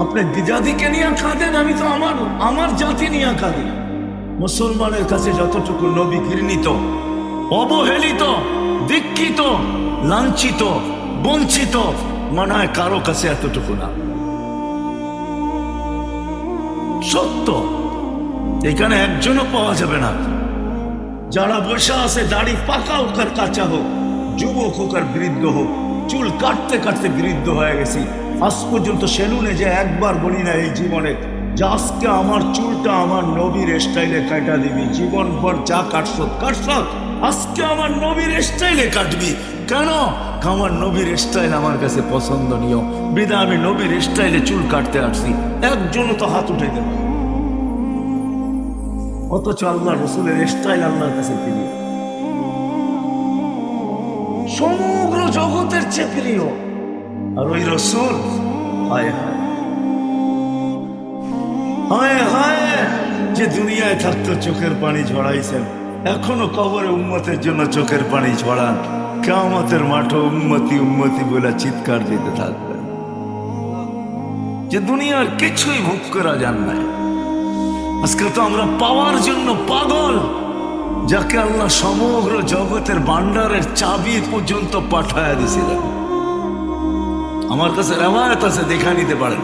আপনি দিদাদিকে নিয়ে কাঁদেন, আমি তো আমার জাতি নিয়ে কাঁদি। মুসলমানের কাছে যতটুকু নবী ঘৃণিত, অবহেলিত, দীক্ষিত, লাঞ্ছিত, বঞ্চিত, মনে হয় কারো কাছে এতটুকু না। সত্য, এখানে একজনও পাওয়া যাবে না। যারা বসে আছে, দাড়ি পাকা হোক আর কাঁচা হোক, যুবক হোক আর বৃদ্ধ হোক, চুল কাটতে কাটতে বৃদ্ধ হয়ে গেছি, আজ পর্যন্ত সেলুনে যে একবার বলি না এই জীবনে যে আজকে আমার চুলটা আমার নবীর স্টাইলে কাটা দিবি। জীবনভর যা কাটছ কাটছ, আজকে আমার নবীর স্টাইলে কাটবি। কেন? আমার নবীর স্টাইল আমার কাছে পছন্দনীয়, বিধা আমি নবীর স্টাইলে চুল কাটতে আসছি। একজনও তো হাত উঠে দেবে, অথচ আল্লাহ রসুলের স্টাইল আল্লাহর কাছে প্রিয়, সমগ্র জগতের চেয়ে প্রিয়। আর ওই রসুল, হায় হায় হায় হায়, যে দুনিয়ায় থাকতো চোখের পানি ঝরাইছেন, এখনো কবরে উম্মতের জন্য চোখের পানি ঝরান। কিয়ামতের মাঠে উম্মতি উম্মতি বলে চিৎকার দিতে থাকবেন। যে দুনিয়ার কিছুই ভোগ করা যান না। আজকে তো আমরা পাওয়ার জন্য পাগল, যাকে আল্লাহ সমগ্র জগতের ভান্ডারের চাবি পর্যন্ত পাঠায় দিয়েছিলেন। আমার কাছে রেওয়ায়েত আছে, দেখা নিতে পারেন।